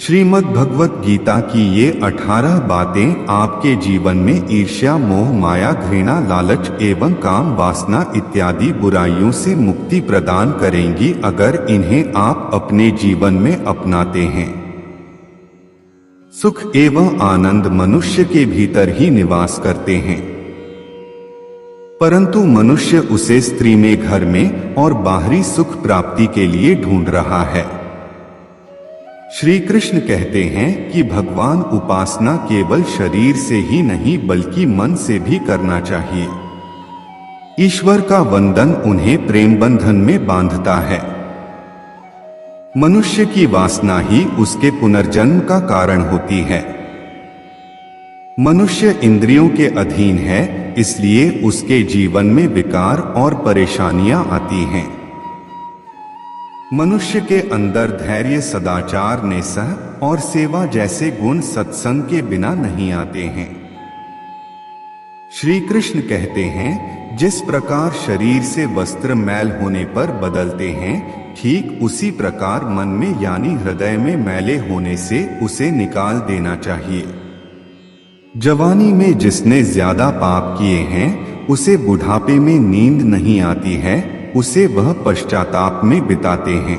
श्रीमद् भगवत गीता की ये 18 बातें आपके जीवन में ईर्ष्या, मोह, माया, घृणा, लालच एवं काम वासना इत्यादि बुराइयों से मुक्ति प्रदान करेंगी अगर इन्हें आप अपने जीवन में अपनाते हैं। सुख एवं आनंद मनुष्य के भीतर ही निवास करते हैं, परंतु मनुष्य उसे स्त्री में, घर में और बाहरी सुख प्राप्ति के लिए ढूंढ रहा है। श्री कृष्ण कहते हैं कि भगवान उपासना केवल शरीर से ही नहीं बल्कि मन से भी करना चाहिए। ईश्वर का वंदन उन्हें प्रेम बंधन में बांधता है। मनुष्य की वासना ही उसके पुनर्जन्म का कारण होती है। मनुष्य इंद्रियों के अधीन है, इसलिए उसके जीवन में विकार और परेशानियां आती हैं। मनुष्य के अंदर धैर्य, सदाचार, नेसह और सेवा जैसे गुण सत्संग के बिना नहीं आते हैं। श्री कृष्ण कहते हैं, जिस प्रकार शरीर से वस्त्र मैल होने पर बदलते हैं, ठीक उसी प्रकार मन में यानी हृदय में मैले होने से उसे निकाल देना चाहिए। जवानी में जिसने ज्यादा पाप किए हैं उसे बुढ़ापे में नींद नहीं आती है, उसे वह पश्चाताप में बिताते हैं।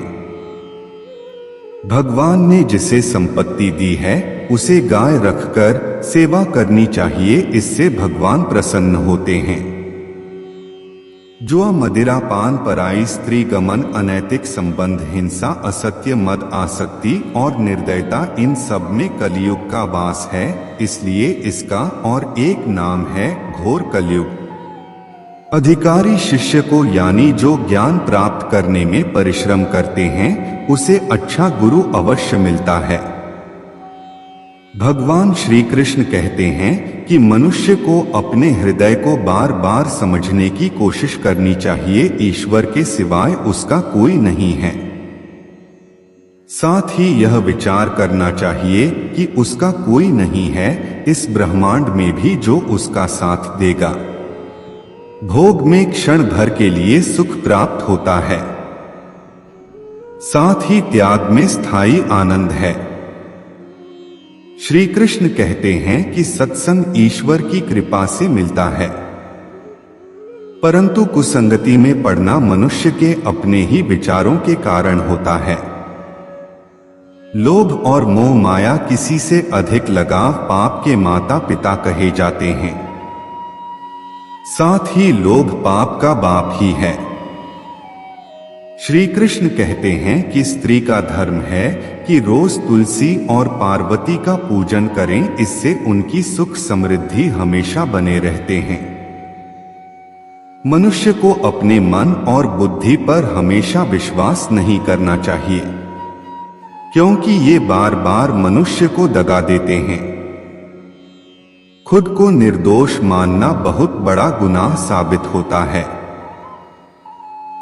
भगवान ने जिसे संपत्ति दी है उसे गाय रखकर सेवा करनी चाहिए, इससे भगवान प्रसन्न होते हैं। जो मदिरा, पान, पराई स्त्री गमन, अनैतिक संबंध, हिंसा, असत्य, मद, आसक्ति और निर्दयता, इन सब में कलयुग का वास है, इसलिए इसका और एक नाम है घोर कलयुग। अधिकारी शिष्य को यानी जो ज्ञान प्राप्त करने में परिश्रम करते हैं उसे अच्छा गुरु अवश्य मिलता है। भगवान श्री कृष्ण कहते हैं कि मनुष्य को अपने हृदय को बार बार समझने की कोशिश करनी चाहिए, ईश्वर के सिवाय उसका कोई नहीं है। साथ ही यह विचार करना चाहिए कि उसका कोई नहीं है इस ब्रह्मांड में भी जो उसका साथ देगा। भोग में क्षण भर के लिए सुख प्राप्त होता है, साथ ही त्याग में स्थायी आनंद है। श्री कृष्ण कहते हैं कि सत्संग ईश्वर की कृपा से मिलता है, परंतु कुसंगति में पड़ना मनुष्य के अपने ही विचारों के कारण होता है। लोभ और मोह माया किसी से अधिक लगाव पाप के माता पिता कहे जाते हैं। साथ ही लोभ पाप का बाप ही है। श्री कृष्ण कहते हैं कि स्त्री का धर्म है कि रोज तुलसी और पार्वती का पूजन करें, इससे उनकी सुख समृद्धि हमेशा बने रहते हैं। मनुष्य को अपने मन और बुद्धि पर हमेशा विश्वास नहीं करना चाहिए, क्योंकि ये बार बार मनुष्य को दगा देते हैं। खुद को निर्दोष मानना बहुत बड़ा गुनाह साबित होता है।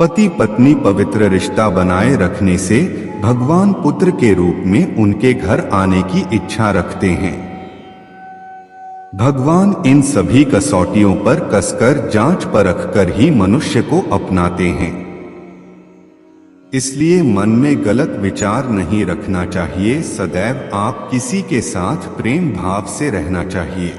पति पत्नी पवित्र रिश्ता बनाए रखने से भगवान पुत्र के रूप में उनके घर आने की इच्छा रखते हैं। भगवान इन सभी कसौटियों पर कसकर जांच परख कर ही मनुष्य को अपनाते हैं। इसलिए मन में गलत विचार नहीं रखना चाहिए, सदैव आप किसी के साथ प्रेम भाव से रहना चाहिए।